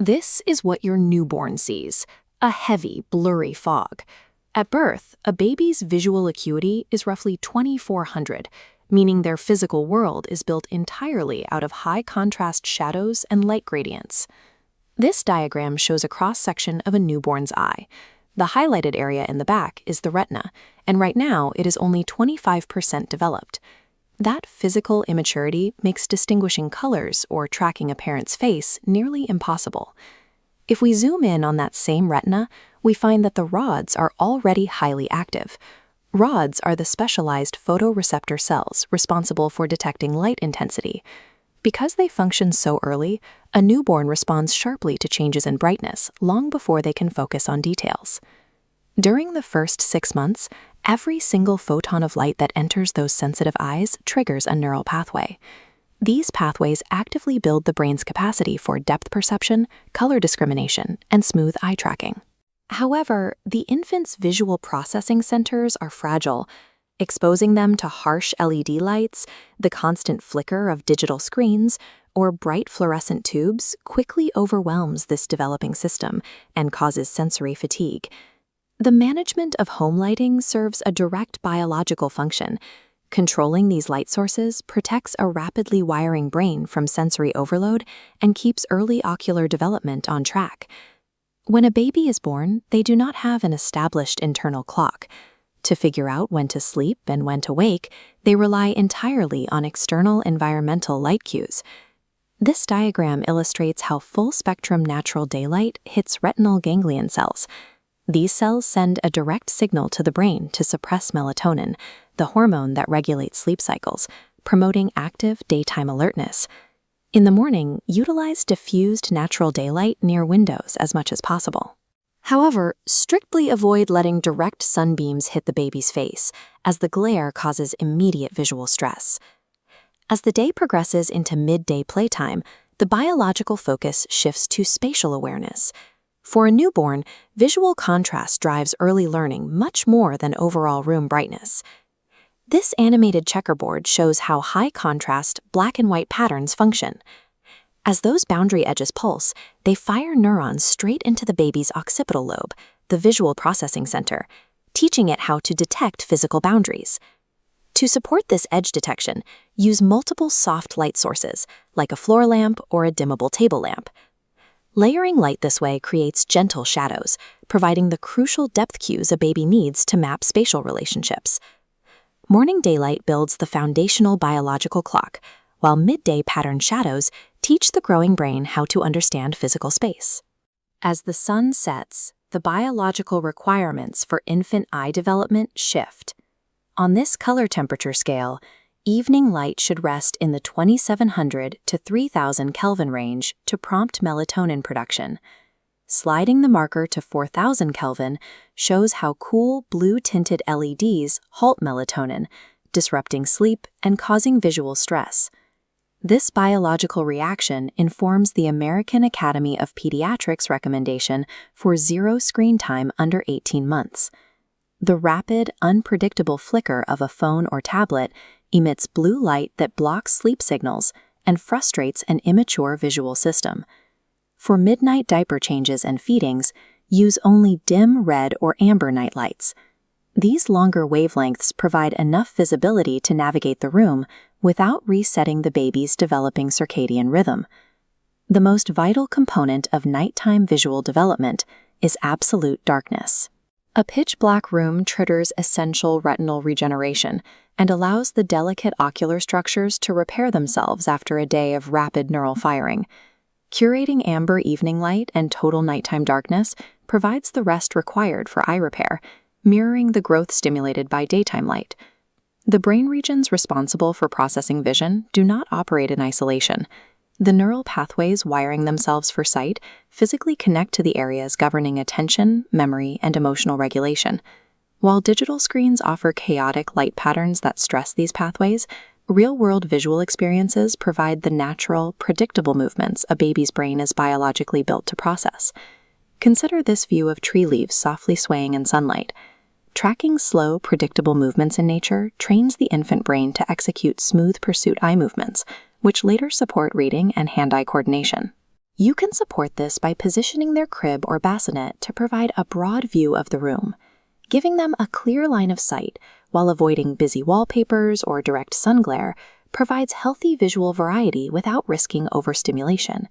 This is what your newborn sees, a heavy, blurry fog. At birth, a baby's visual acuity is roughly 2400, meaning their physical world is built entirely out of high-contrast shadows and light gradients. This diagram shows a cross-section of a newborn's eye. The highlighted area in the back is the retina, and right now it is only 25% developed. That physical immaturity makes distinguishing colors or tracking a parent's face nearly impossible. If we zoom in on that same retina, we find that the rods are already highly active. Rods are the specialized photoreceptor cells responsible for detecting light intensity. Because they function so early, a newborn responds sharply to changes in brightness long before they can focus on details. During the first 6 months, every single photon of light that enters those sensitive eyes triggers a neural pathway. These pathways actively build the brain's capacity for depth perception, color discrimination, and smooth eye tracking. However, the infant's visual processing centers are fragile. Exposing them to harsh LED lights, the constant flicker of digital screens, or bright fluorescent tubes quickly overwhelms this developing system and causes sensory fatigue. The management of home lighting serves a direct biological function. Controlling these light sources protects a rapidly wiring brain from sensory overload and keeps early ocular development on track. When a baby is born, they do not have an established internal clock. To figure out when to sleep and when to wake, they rely entirely on external environmental light cues. This diagram illustrates how full-spectrum natural daylight hits retinal ganglion cells. These cells send a direct signal to the brain to suppress melatonin, the hormone that regulates sleep cycles, promoting active daytime alertness. In the morning, utilize diffused natural daylight near windows as much as possible. However, strictly avoid letting direct sunbeams hit the baby's face, as the glare causes immediate visual stress. As the day progresses into midday playtime, the biological focus shifts to spatial awareness. For a newborn, visual contrast drives early learning much more than overall room brightness. This animated checkerboard shows how high-contrast black and white patterns function. As those boundary edges pulse, they fire neurons straight into the baby's occipital lobe, the visual processing center, teaching it how to detect physical boundaries. To support this edge detection, use multiple soft light sources, like a floor lamp or a dimmable table lamp. Layering light this way creates gentle shadows, providing the crucial depth cues a baby needs to map spatial relationships. Morning daylight builds the foundational biological clock, while midday patterned shadows teach the growing brain how to understand physical space. As the sun sets, the biological requirements for infant eye development shift. On this color temperature scale, evening light should rest in the 2700 to 3000 Kelvin range to prompt melatonin production. Sliding the marker to 4000 Kelvin shows how cool blue-tinted LEDs halt melatonin, disrupting sleep and causing visual stress. This biological reaction informs the American Academy of Pediatrics recommendation for zero screen time under 18 months. The rapid, unpredictable flicker of a phone or tablet emits blue light that blocks sleep signals and frustrates an immature visual system. For midnight diaper changes and feedings, use only dim red or amber nightlights. These longer wavelengths provide enough visibility to navigate the room without resetting the baby's developing circadian rhythm. The most vital component of nighttime visual development is absolute darkness. A pitch-black room triggers essential retinal regeneration and allows the delicate ocular structures to repair themselves after a day of rapid neural firing. Curating amber evening light and total nighttime darkness provides the rest required for eye repair, mirroring the growth stimulated by daytime light. The brain regions responsible for processing vision do not operate in isolation. The neural pathways wiring themselves for sight physically connect to the areas governing attention, memory, and emotional regulation. While digital screens offer chaotic light patterns that stress these pathways, real-world visual experiences provide the natural, predictable movements a baby's brain is biologically built to process. Consider this view of tree leaves softly swaying in sunlight. Tracking slow, predictable movements in nature trains the infant brain to execute smooth pursuit eye movements, which later support reading and hand-eye coordination. You can support this by positioning their crib or bassinet to provide a broad view of the room, giving them a clear line of sight while avoiding busy wallpapers or direct sun glare provides healthy visual variety without risking overstimulation.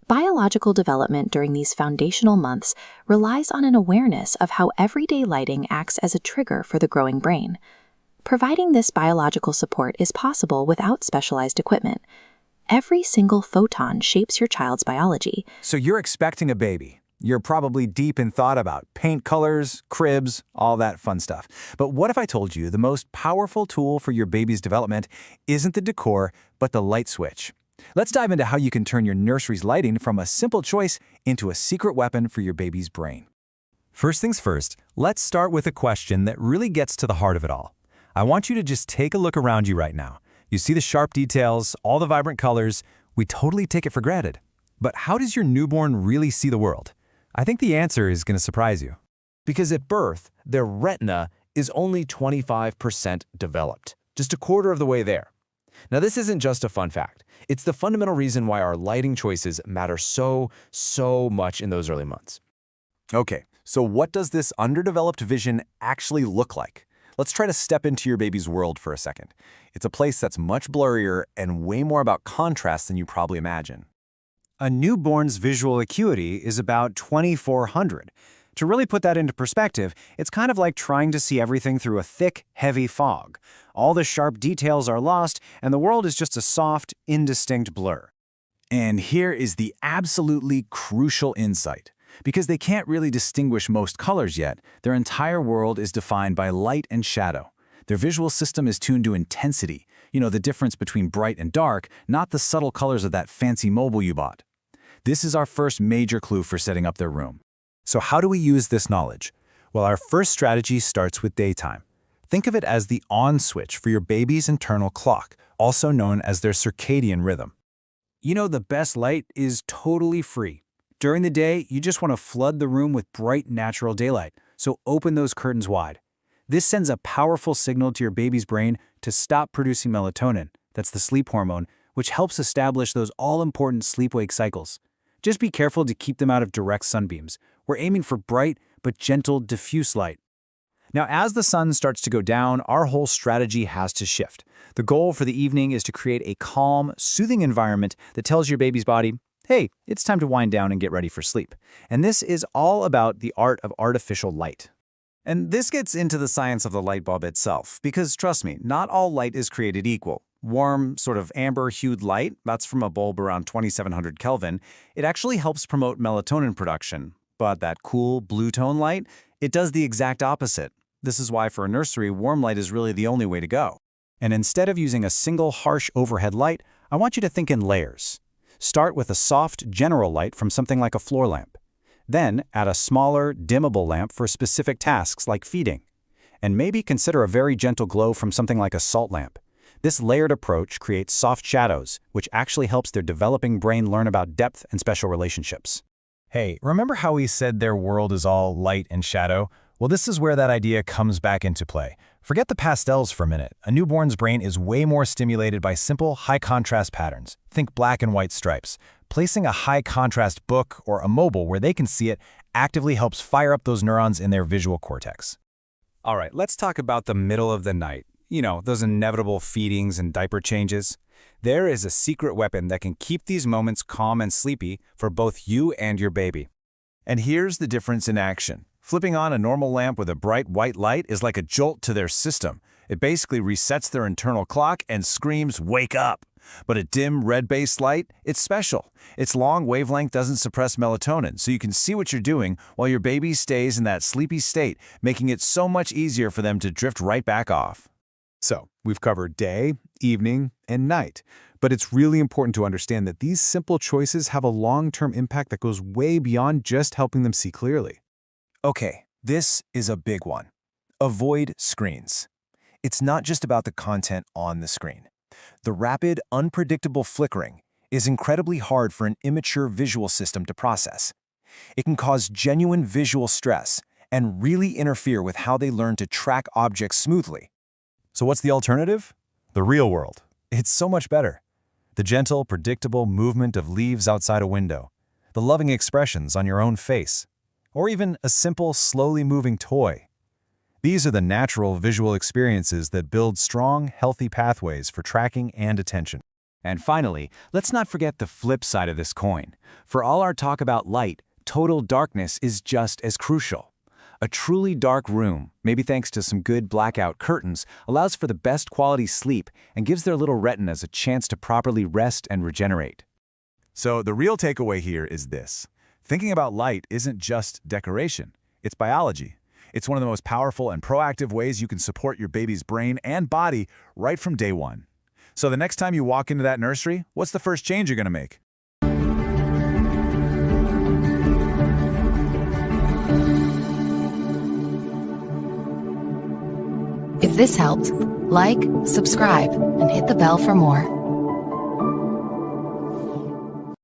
Biological development during these foundational months relies on an awareness of how everyday lighting acts as a trigger for the growing brain. Providing this biological support is possible without specialized equipment. Every single photon shapes your child's biology. So you're expecting a baby. You're probably deep in thought about paint colors, cribs, all that fun stuff. But what if I told you the most powerful tool for your baby's development isn't the decor, but the light switch? Let's dive into how you can turn your nursery's lighting from a simple choice into a secret weapon for your baby's brain. First things first, let's start with a question that really gets to the heart of it all. I want you to just take a look around you right now. You see the sharp details, all the vibrant colors. We totally take it for granted. But how does your newborn really see the world? I think the answer is going to surprise you. Because at birth, their retina is only 25% developed, just a quarter of the way there. Now, this isn't just a fun fact. It's the fundamental reason why our lighting choices matter so much in those early months. Okay, so what does this underdeveloped vision actually look like? Let's try to step into your baby's world for a second. It's a place that's much blurrier and way more about contrast than you probably imagine. A newborn's visual acuity is about 2400. To really put that into perspective, it's kind of like trying to see everything through a thick, heavy fog. All the sharp details are lost, and the world is just a soft, indistinct blur. And here is the absolutely crucial insight. Because they can't really distinguish most colors yet, their entire world is defined by light and shadow. Their visual system is tuned to intensity, the difference between bright and dark, not the subtle colors of that fancy mobile you bought. This is our first major clue for setting up their room. So how do we use this knowledge? Well, our first strategy starts with daytime. Think of it as the on switch for your baby's internal clock, also known as their circadian rhythm. The best light is totally free. During the day, you just want to flood the room with bright, natural daylight, so open those curtains wide. This sends a powerful signal to your baby's brain to stop producing melatonin, that's the sleep hormone, which helps establish those all-important sleep-wake cycles. Just be careful to keep them out of direct sunbeams. We're aiming for bright but gentle, diffuse light. Now, as the sun starts to go down, our whole strategy has to shift. The goal for the evening is to create a calm, soothing environment that tells your baby's body, hey, it's time to wind down and get ready for sleep. And this is all about the art of artificial light. And this gets into the science of the light bulb itself, because trust me, not all light is created equal. Warm, sort of amber-hued light, that's from a bulb around 2700 Kelvin, it actually helps promote melatonin production. But that cool blue tone light, it does the exact opposite. This is why for a nursery, warm light is really the only way to go. And instead of using a single harsh overhead light, I want you to think in layers. Start with a soft, general light from something like a floor lamp. Then add a smaller, dimmable lamp for specific tasks like feeding. And maybe consider a very gentle glow from something like a salt lamp. This layered approach creates soft shadows, which actually helps their developing brain learn about depth and special relationships. Hey, remember how we said their world is all light and shadow? Well, this is where that idea comes back into play. Forget the pastels for a minute. A newborn's brain is way more stimulated by simple, high-contrast patterns. Think black and white stripes. Placing a high-contrast book or a mobile where they can see it actively helps fire up those neurons in their visual cortex. All right, let's talk about the middle of the night. Those inevitable feedings and diaper changes. There is a secret weapon that can keep these moments calm and sleepy for both you and your baby. And here's the difference in action. Flipping on a normal lamp with a bright white light is like a jolt to their system. It basically resets their internal clock and screams, "Wake up!" But a dim red-based light, it's special. Its long wavelength doesn't suppress melatonin, so you can see what you're doing while your baby stays in that sleepy state, making it so much easier for them to drift right back off. So, we've covered day, evening, and night. But it's really important to understand that these simple choices have a long-term impact that goes way beyond just helping them see clearly. Okay, this is a big one. Avoid screens. It's not just about the content on the screen. The rapid, unpredictable flickering is incredibly hard for an immature visual system to process. It can cause genuine visual stress and really interfere with how they learn to track objects smoothly. So what's the alternative? The real world. It's so much better. The gentle, predictable movement of leaves outside a window. the loving expressions on your own face, or even a simple, slowly moving toy. These are the natural visual experiences that build strong, healthy pathways for tracking and attention. And finally, let's not forget the flip side of this coin. For all our talk about light, total darkness is just as crucial. A truly dark room, maybe thanks to some good blackout curtains, allows for the best quality sleep and gives their little retinas a chance to properly rest and regenerate. So the real takeaway here is this. Thinking about light isn't just decoration, it's biology. It's one of the most powerful and proactive ways you can support your baby's brain and body right from day one. So the next time you walk into that nursery, what's the first change you're going to make? If this helped, like, subscribe, and hit the bell for more.